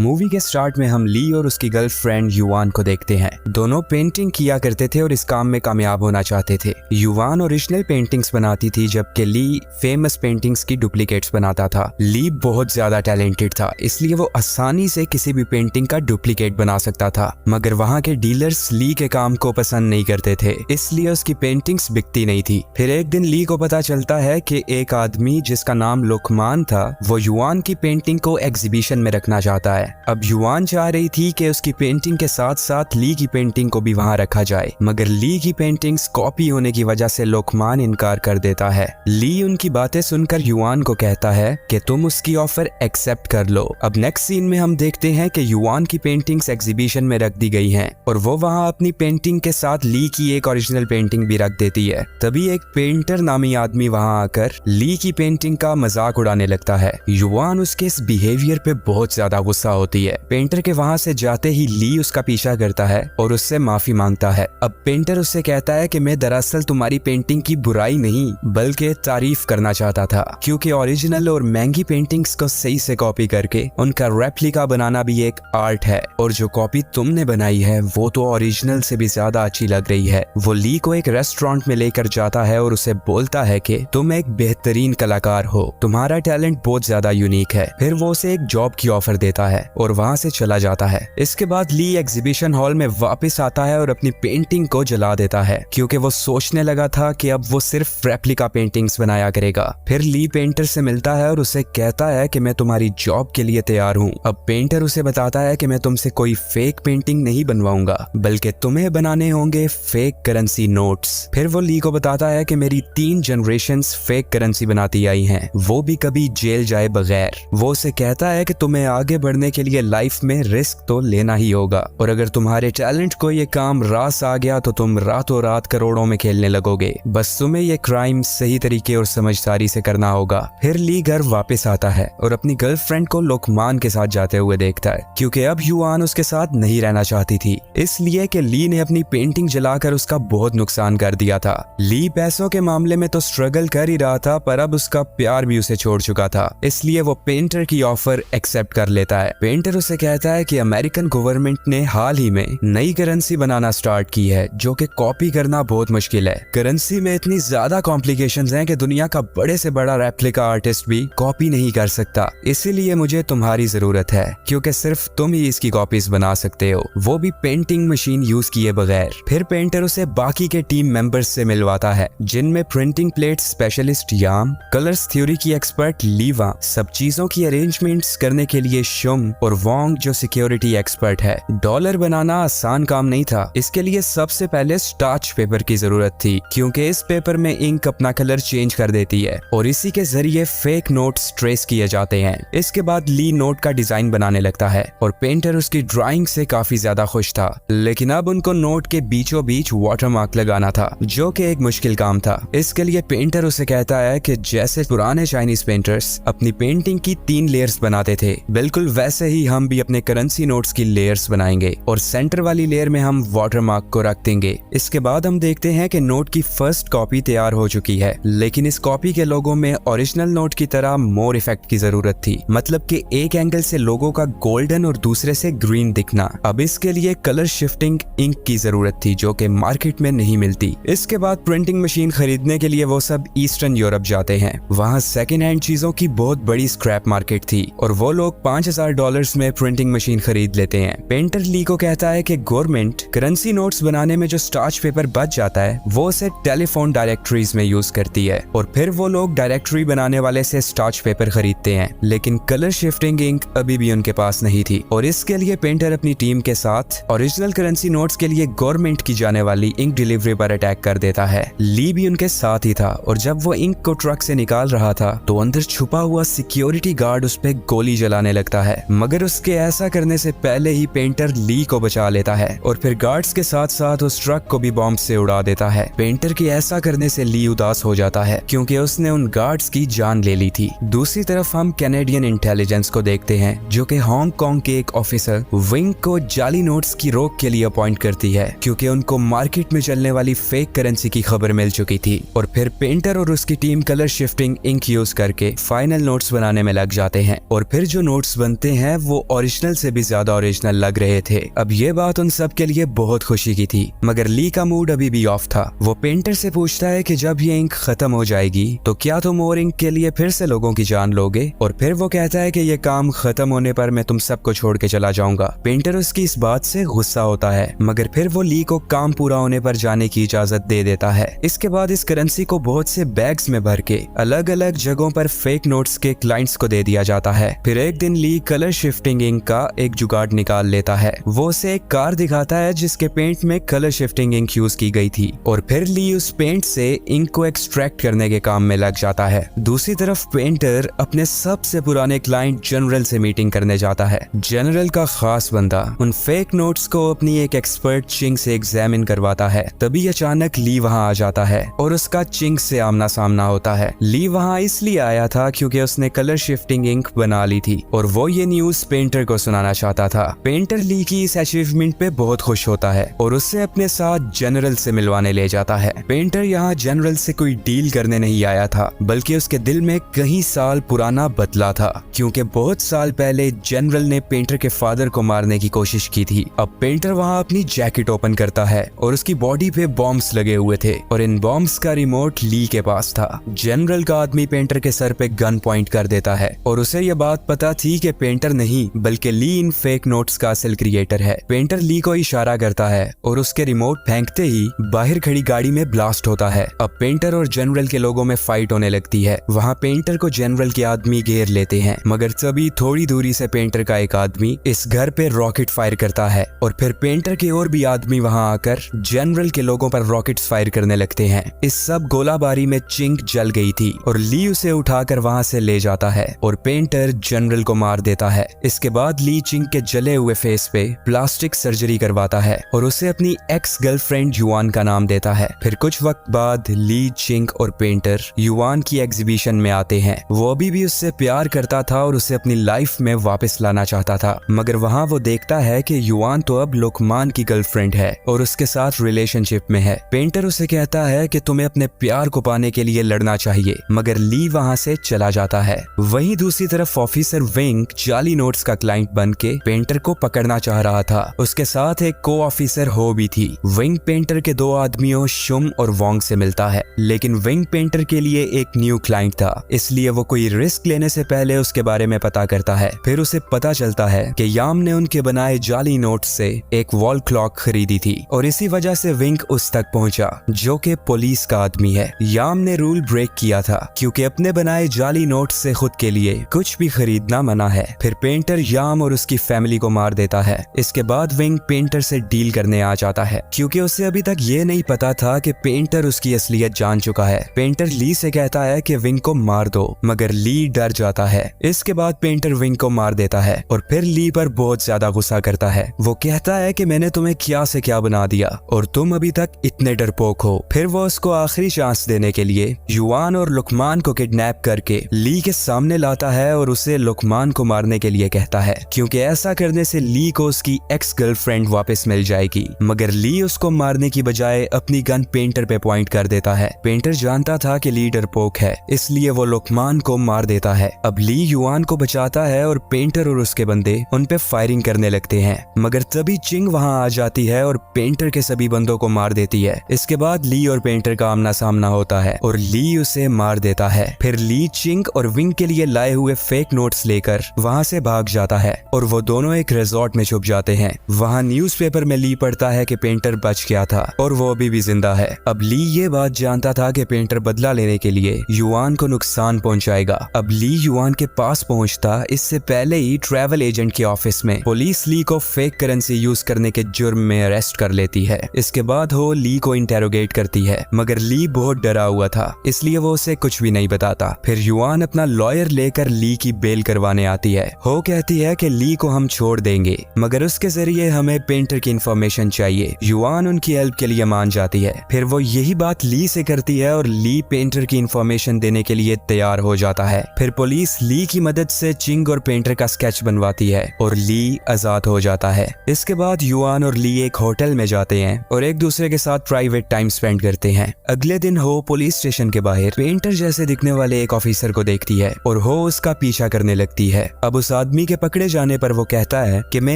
Movie के start में हम ली और उसकी गर्लफ्रेंड युवान को देखते हैं। दोनों पेंटिंग किया करते थे और इस काम में कामयाब होना चाहते थे। युवान ओरिजिनल पेंटिंग्स बनाती थी जबकि ली फेमस पेंटिंग्स की डुप्लीकेट्स बनाता था। ली बहुत ज्यादा टैलेंटेड था, इसलिए वो आसानी से किसी भी पेंटिंग का डुप्लीकेट बना सकता था, मगर वहाँ के डीलर्स ली के काम को पसंद नहीं करते थे, इसलिए उसकी पेंटिंग्स बिकती नहीं थी। फिर एक दिन ली को पता चलता है कि एक आदमी जिसका नाम लुकमान था वो युवान की पेंटिंग को एग्जीबिशन में रखना चाहता है। अब युवान चाह रही थी कि उसकी पेंटिंग के साथ साथ ली की पेंटिंग को भी वहां रखा जाए, मगर ली की पेंटिंग्स कॉपी होने की वजह से लुकमान इनकार कर देता है। ली उनकी बातें सुनकर युवान को कहता है कि तुम उसकी ऑफर एक्सेप्ट कर लो। अब नेक्स्ट सीन में हम देखते हैं कि युवान की पेंटिंग्स एग्जीबिशन में रख दी गई हैं और वो वहां अपनी पेंटिंग के साथ ली की एक ओरिजिनल पेंटिंग भी रख देती है। तभी एक पेंटर नामी आदमी वहां आकर ली की पेंटिंग का मजाक उड़ाने लगता है। युवान उसके इस बिहेवियर पे बहुत ज्यादा गुस्सा होती है। पेंटर के वहां से जाते ही ली उसका पीछा करता है और उससे माफी मांगता है। अब पेंटर उससे कहता है कि मैं दरअसल तुम्हारी पेंटिंग की बुराई नहीं बल्कि तारीफ करना चाहता था, क्योंकि ओरिजिनल और महंगी पेंटिंग्स को सही से कॉपी करके उनका रेप्लिका बनाना भी एक आर्ट है, और जो कॉपी तुमने बनाई है वो तो ओरिजिनल से भी ज्यादा अच्छी लग रही है। वो ली को एक रेस्टोरेंट में लेकर जाता है और उसे बोलता है कि तुम एक बेहतरीन कलाकार हो, तुम्हारा टैलेंट बहुत ज्यादा यूनिक है। फिर वो उसे एक जॉब की ऑफर देता है और वहां से चला जाता है। इसके बाद ली एग्जीबिशन हॉल में वापस आता है और अपनी पेंटिंग को जला देता है, क्योंकि वो सोचने लगा था कि अब वो सिर्फ रेप्लिका पेंटिंग्स बनाया करेगा। फिर ली पेंटर से मिलता है और उसे कहता है कि मैं तुम्हारी जॉब के लिए तैयार हूँ। अब पेंटर उसे बताता है कि मैं तुमसे कोई फेक पेंटिंग नहीं बनवाऊंगा, बल्कि तुम्हें बनाने होंगे फेक करेंसी नोट्स। फिर वो ली को बताता है कि मेरी 3 जनरेशंस फेक करेंसी बनाती आई हैं, वो भी कभी जेल जाए बगैर। वो उसे कहता है कि तुम्हें आगे बढ़ने के लिए लाइफ में रिस्क तो लेना ही होगा, और अगर तुम्हारे टैलेंट को ये काम रास आ गया तो तुम रातों रात करोड़ों में खेलने लगोगे, बस तुम्हें ये क्राइम सही तरीके और समझदारी से करना होगा। फिर ली घर वापस आता है और अपनी गर्लफ्रेंड को लुकमान के साथ जाते हुए देखता है, क्योंकि अब युवान उसके साथ नहीं रहना चाहती थी, इसलिए कि ली ने अपनी पेंटिंग जलाकर उसका बहुत नुकसान कर दिया था। ली पैसों के मामले में तो स्ट्रगल कर ही रहा था, पर अब उसका प्यार भी उसे छोड़ चुका था, इसलिए वो पेंटर की ऑफर एक्सेप्ट कर लेता है। पेंटर उसे कहता है कि अमेरिकन गवर्नमेंट ने हाल ही में नई करेंसी बनाना स्टार्ट की है जो कि कॉपी करना बहुत मुश्किल है। करेंसी में इतनी ज्यादा कॉम्प्लिकेशंस हैं कि दुनिया का बड़े से बड़ा रेप्लिका आर्टिस्ट भी कॉपी नहीं कर सकता, इसीलिए मुझे तुम्हारी जरूरत है, क्योंकि सिर्फ तुम ही इसकी कॉपीज बना सकते हो, वो भी पेंटिंग मशीन यूज किए बगैर। फिर पेंटर उसे बाकी के टीम मेंबर्स से मिलवाता है, जिनमें प्रिंटिंग प्लेट स्पेशलिस्ट याम, कलर्स थ्योरी की एक्सपर्ट लीवा, सब चीजों की अरेंजमेंट्स करने के लिए शुम, और वोंग जो सिक्योरिटी एक्सपर्ट है। डॉलर बनाना आसान काम नहीं था, इसके लिए सबसे पहले स्टार्च पेपर की जरूरत थी, क्योंकि इस पेपर में इंक अपना कलर चेंज कर देती है और इसी के जरिए फेक नोट्स ट्रेस किए जाते हैं। इसके बाद ली नोट का डिजाइन बनाने लगता है और पेंटर उसकी ड्राइंग से काफी ज्यादा खुश था, लेकिन अब उनको नोट के बीचों बीच वाटरमार्क लगाना था, जो कि एक मुश्किल काम था। इसके लिए पेंटर उसे कहता है कि जैसे पुराने चाइनीज पेंटर्स अपनी पेंटिंग की 3 लेयर्स बनाते थे, बिल्कुल वैसे ही हम भी अपने करेंसी नोट्स की लेयर्स बनाएंगे और सेंटर वाली लेयर में हम वाटरमार्क को रख देंगे। इसके बाद हम देखते हैं कि नोट की फर्स्ट कॉपी तैयार हो चुकी है, लेकिन इस कॉपी के लोगों में ओरिजिनल नोट की तरह मोर इफेक्ट की जरूरत थी, मतलब कि एक एंगल से लोगों का गोल्डन और दूसरे से ग्रीन दिखना। अब इसके लिए कलर शिफ्टिंग इंक की जरूरत थी, जो कि मार्केट में नहीं मिलती। इसके बाद प्रिंटिंग मशीन खरीदने के लिए वो सब ईस्टर्न यूरोप जाते हैं। वहाँ सेकेंड हैंड चीजों की बहुत बड़ी स्क्रैप मार्केट थी और वो लोग $5000 में प्रिंटिंग मशीन खरीद लेते हैं। पेंटर ली को कहता है कि गवर्नमेंट करेंसी नोट्स बनाने में जो स्टार्च पेपर बच जाता है वो उसे टेलीफोन डायरेक्टरीज में यूज करती है, और फिर वो लोग डायरेक्टरी बनाने वाले से स्टार्च पेपर खरीदते हैं, लेकिन कलर शिफ्टिंग इंक अभी भी उनके पास नहीं थी, और इसके लिए पेंटर अपनी टीम के साथ ओरिजिनल करेंसी नोट्स के लिए गवर्नमेंट की जाने वाली इंक डिलीवरी पर अटैक कर देता है। ली भी उनके साथ ही था, और जब वो इंक को ट्रक से निकाल रहा था तो अंदर छुपा हुआ सिक्योरिटी गार्ड उस पे गोली जलाने लगता है, मगर उसके ऐसा करने से पहले ही पेंटर ली को बचा लेता है और फिर गार्ड्स के साथ साथ उस ट्रक को भी बॉम्ब से उड़ा देता है। पेंटर के ऐसा करने से ली उदास हो जाता है, क्योंकि उसने उन गार्ड्स की जान ले ली थी। दूसरी तरफ हम कैनेडियन इंटेलिजेंस को देखते हैं, जो कि हांगकांग के एक ऑफिसर विंग को जाली नोट्स की रोक के लिए अपॉइंट करती है, क्योंकि उनको मार्केट में चलने वाली फेक करेंसी की खबर मिल चुकी थी। और फिर पेंटर और उसकी team colour shifting ink use करके फाइनल नोट्स बनाने में लग जाते हैं, और फिर जो नोट्स बनते हैं हैं वो ओरिजिनल से भी ज्यादा ओरिजिनल लग रहे थे। अब ये बात उन सब के लिए बहुत खुशी की थी, मगर ली का मूड अभी भी ऑफ था। वो पेंटर से पूछता है कि जब ये इंक खत्म हो जाएगी तो क्या तुम और इंक के लिए फिर से लोगों की जान लोगे? और फिर वो कहता है कि ये काम खत्म होने पर मैं तुम सबको छोड़ के चला जाऊंगा। पेंटर उसकी इस बात से गुस्सा होता है, मगर फिर वो ली को काम पूरा होने पर जाने की इजाजत दे देता है। इसके बाद इस करेंसी को बहुत से बैग्स में भर के अलग अलग जगहों पर फेक नोट्स के क्लाइंट्स को दे दिया जाता है। फिर एक दिन ली कलर शिफ्टिंग इंक का एक जुगाड़ निकाल लेता है। वो उसे एक कार दिखाता है जिसके पेंट में कलर शिफ्टिंग इंक यूज की गई थी, और फिर ली उस पेंट से इंक को एक्सट्रैक्ट करने के काम में लग जाता है। दूसरी तरफ पेंटर अपने सबसे पुराने क्लाइंट जनरल से मीटिंग करने जाता है। जनरल का खास बंदा उन फेक नोट्स को अपनी एक एक्सपर्ट चिंग से एग्जामिन करवाता है। तभी अचानक ली वहां आ जाता है और उसका चिंग से आमना सामना होता है। ली वहां इसलिए आया था क्योंकि उसने कलर शिफ्टिंग इंक बना ली थी और वो ये न्यूज पेंटर को सुनाना चाहता था। पेंटर ली की इस अचीवमेंट पे बहुत खुश होता है और उससे अपने साथ जनरल से मिलवाने ले जाता है। पेंटर यहाँ जनरल से कोई डील करने नहीं आया था, बल्कि उसके दिल में कई साल पुराना बदला था, क्योंकि बहुत साल पहले जनरल ने पेंटर के फादर को मारने की कोशिश की थी। अब पेंटर वहाँ अपनी जैकेट ओपन करता है और उसकी बॉडी पे बॉम्ब्स लगे हुए थे और इन बॉम्ब्स का रिमोट ली के पास था। जनरल का आदमी पेंटर के सर पे गन पॉइंट कर देता है और उसे ये बात पता थी कि पेंटर नहीं बल्कि ली इन फेक नोट्स का असल क्रिएटर है। पेंटर ली को इशारा करता है और उसके रिमोट फेंकते ही बाहर खड़ी गाड़ी में ब्लास्ट होता है। अब पेंटर और जनरल के लोगों में फाइट होने लगती है। वहाँ पेंटर को जनरल के आदमी घेर लेते हैं, मगर तभी थोड़ी दूरी से पेंटर का एक आदमी इस घर पे रॉकेट फायर करता है और फिर पेंटर के और भी आदमी वहाँ आकर जनरल के लोगों पर रॉकेट्स फायर करने लगते हैं। इस सब गोलाबारी में चिंग जल गई थी और ली उसे उठाकर वहाँ से ले जाता है और पेंटर जनरल को मार देता है। इसके बाद ली चिंग के जले हुए फेस पे प्लास्टिक सर्जरी करवाता है और उसे अपनी एक्स गर्लफ्रेंड युआन का नाम देता है। फिर कुछ वक्त बाद ली, चिंग और पेंटर युआन की एग्जीबिशन में आते हैं। वो अभी भी उससे प्यार करता था और उसे अपनी लाइफ में वापस लाना चाहता था, मगर वहाँ वो देखता है कि युआन तो अब लुकमान की गर्लफ्रेंड है और उसके साथ रिलेशनशिप में है। पेंटर उसे कहता है कि तुम्हें अपने प्यार को पाने के लिए लड़ना चाहिए, मगर ली वहाँ से चला जाता है। वहीं दूसरी तरफ ऑफिसर विंग जाली नोट्स का क्लाइंट बन के पेंटर को पकड़ना चाह रहा था। उसके साथ एक को ऑफिसर हो भी थी। विंग पेंटर के दो आदमियों शुम और वोंग से मिलता है, लेकिन विंग पेंटर के लिए एक न्यू क्लाइंट था, इसलिए वो कोई रिस्क लेने से पहले उसके बारे में पता करता है। फिर उसे पता चलता है कि याम ने उनके बनाए जाली नोट से एक वॉल क्लॉक खरीदी थी और इसी वजह से विंग उस तक पहुंचा, जो कि पुलिस का आदमी है। याम ने रूल ब्रेक किया था क्योंकि अपने बनाए जाली नोट से खुद के लिए कुछ भी खरीदना मना है। फिर पेंटर याम और उसकी फैमिली को मार देता है। इसके बाद विंग पेंटर से डील करने आ जाता है क्योंकि उसे अभी तक ये नहीं पता था कि पेंटर उसकी असलियत जान चुका है। पेंटर ली से कहता है कि विंग को मार दो, मगर ली डर जाता है। इसके बाद पेंटर विंग को मार देता है और फिर ली पर बहुत ज्यादा गुस्सा करता है। वो कहता है कि मैंने तुम्हें क्या से क्या बना दिया और तुम अभी तक इतने डरपोक हो। फिर वो उसको आखिरी चांस देने के लिए युआन और लुकमान को किडनैप करके ली के सामने लाता है और उसे लुकमान को मारने के लिए कहता है, क्योंकि ऐसा करने से ली को उसकी एक्स गर्लफ्रेंड वापस मिल जाएगी। मगर ली उसको मारने की बजाय अपनी गन पेंटर पे पॉइंट कर देता है। पेंटर जानता था कि ली डरपोक है, इसलिए वो लुकमान को मार देता है। अब ली युआन को बचाता है और पेंटर और उसके बंदे उन पे फायरिंग करने लगते हैं, मगर तभी चिंग वहां आ जाती है और पेंटर के सभी बंदों को मार देती है। इसके बाद ली और पेंटर का आमना सामना होता है और ली उसे मार देता है। फिर ली चिंग और विंग के लिए लाए हुए फेक नोट्स लेकर वहां से भाग जाता है और वो दोनों एक रिजॉर्ट में छुप जाते हैं। वहां न्यूज़पेपर में ली पढ़ता है कि पेंटर बच गया था और वो अभी भी जिंदा है। अब ली ये बात जानता था कि पेंटर बदला लेने के लिए युआन को नुकसान पहुंचाएगा। अब ली युआन के पास पहुंचता इससे पहले ही ट्रैवल एजेंट के ऑफिस में पुलिस ली को फेक करेंसी यूज करने के जुर्म में अरेस्ट कर लेती है। इसके बाद वो ली को इंटेरोगेट करती है, मगर ली बहुत डरा हुआ था, इसलिए वो उसे कुछ भी नहीं बताता। फिर युआन अपना लॉयर लेकर ली की बेल करवाने आती है। हो कहती है कि ली को हम छोड़ देंगे, मगर उसके जरिए हमें पेंटर की इंफॉर्मेशन चाहिए। युआन उनकी हेल्प के लिए मान जाती है। फिर वो यही बात ली से करती है और ली पेंटर की इंफॉर्मेशन देने के लिए तैयार हो जाता है। फिर पुलिस ली की मदद से चिंग और पेंटर का स्केच बनवाती है और ली आजाद हो जाता है। इसके बाद युआन और ली एक होटल में जाते हैं और एक दूसरे के साथ प्राइवेट टाइम स्पेंड करते हैं। अगले दिन हो पुलिस स्टेशन के बाहर पेंटर जैसे दिखने वाले एक ऑफिसर को देखती है और हो उसका पीछा करने लगती है। अब उस उस आदमी के पकड़े जाने पर वो कहता है कि मैं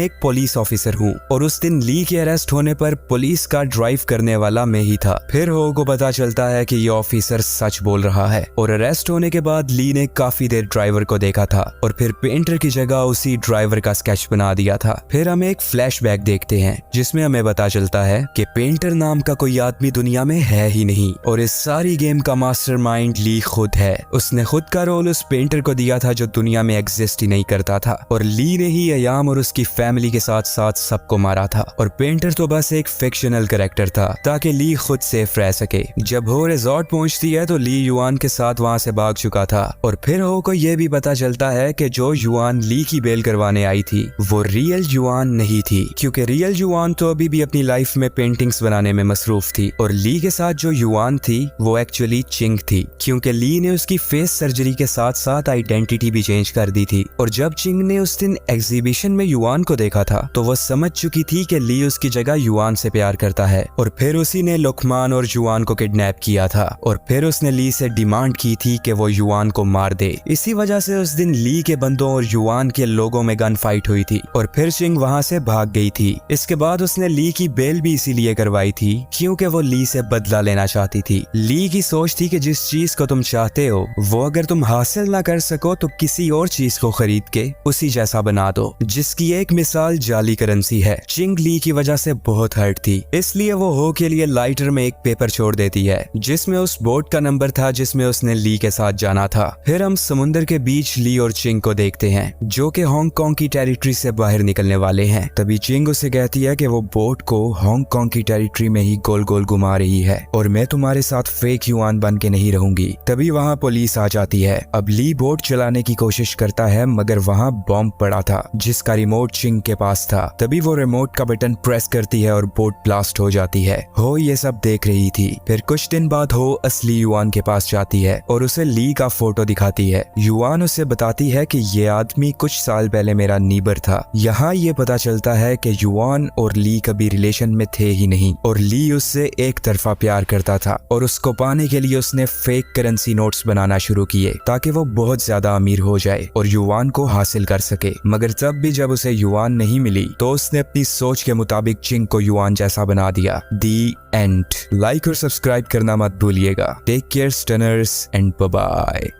एक पुलिस ऑफिसर हूँ और उस दिन ली के अरेस्ट होने पर पुलिस का ड्राइव करने वाला मैं ही था। फिर हो को पता चलता है कि ये ऑफिसर सच बोल रहा है और अरेस्ट होने के बाद ली ने काफी देर ड्राइवर को देखा था और फिर पेंटर की जगह उसी ड्राइवर का स्केच बना दिया था। फिर हम एक फ्लैशबैक देखते हैं जिसमें हमें पता चलता है कि पेंटर नाम का कोई आदमी दुनिया में है ही नहीं और इस सारी गेम का मास्टरमाइंड ली खुद है। उसने खुद का रोल उस पेंटर को दिया था जो दुनिया में एग्जिस्ट ही नहीं करता था और ली ने ही अयाम और उसकी फैमिली के साथ साथ सबको मारा था और पेंटर तो बस एक फिक्शनल कैरेक्टर था ताकि ली खुद सेफ रह सके। जब हो रिजॉर्ट पहुंचती है तो ली युआन के साथ वहां से भाग चुका था और फिर हो को यह भी पता चलता है कि जो युआन ली की बेल करवाने आई थी वो रियल युआन नहीं थी, क्योंकि रियल युआन तो अभी भी अपनी लाइफ में पेंटिंग्स बनाने में मसरूफ थी और ली के साथ जो युआन थी वो एक्चुअली चिंग थी, क्योंकि ली ने उसकी फेस सर्जरी के साथ साथ आइडेंटिटी भी चेंज कर दी थी। और जब चिंग ने उस दिन एग्जीबिशन में युआन को देखा था तो वो समझ चुकी थी कि ली उसकी जगह युआन से प्यार करता है और फिर उसी ने लुकमान और युआन को किडनैप किया था और फिर उसने ली से डिमांड की थी कि वो युआन को मार दे। इसी वजह से उस दिन ली के बंदों और युआन के लोगों में गन फाइट हुई थी और फिर चिंग वहां से भाग गई थी। इसके बाद उसने ली की बेल भी इसीलिए करवाई थी क्योंकि वो ली से बदला लेना चाहती थी। ली की सोच थी कि जिस चीज को तुम चाहते हो वो अगर तुम हासिल ना कर सको तो किसी और चीज को खरीद के उसी जैसा बना दो, जिसकी एक मिसाल जाली करेंसी है। चिंग ली की वजह से बहुत हर्ट थी, इसलिए वो हो के लिए लाइटर में एक पेपर छोड़ देती है जिसमें उस बोट का नंबर था जिसमें उसने ली के साथ जाना था। फिर हम समुद्र के बीच ली और चिंग को देखते हैं जो कि हांगकांग की टेरिटरी से बाहर निकलने वाले हैं। तभी चिंग उसे कहती है कि वो बोट को हांगकांग की टेरिटरी में ही गोल गोल घुमा रही है और मैं तुम्हारे साथ फेक युआन बन के नहीं रहूंगी। तभी वहाँ पुलिस आ जाती है। अब ली बोट चलाने की कोशिश करता है मगर वहाँ बॉम्ब पड़ा था जिसका रिमोट चिंग के पास था। तभी वो रिमोट का बटन प्रेस करती है और बोट ब्लास्ट हो जाती है। हो ये सब देख रही थी। फिर कुछ दिन बाद हो असली युआन के पास जाती है और उसे ली का फोटो दिखाती है। युआन उसे बताती है कि ये आदमी कुछ साल पहले मेरा नीबर था। यहाँ ये पता चलता है कि युआन और ली कभी रिलेशन में थे ही नहीं और ली उससे एक तरफा प्यार करता था और उसको पाने के लिए उसने फेक करेंसी नोट्स बनाना शुरू किए ताकि वो बहुत ज्यादा अमीर हो जाए और युआन को हासिल कर सके। मगर तब भी जब उसे युआन नहीं मिली तो उसने अपनी सोच के मुताबिक चिंग को युआन जैसा बना दिया। The end. लाइक और सब्सक्राइब करना मत भूलिएगा। Take care stunners and bye bye.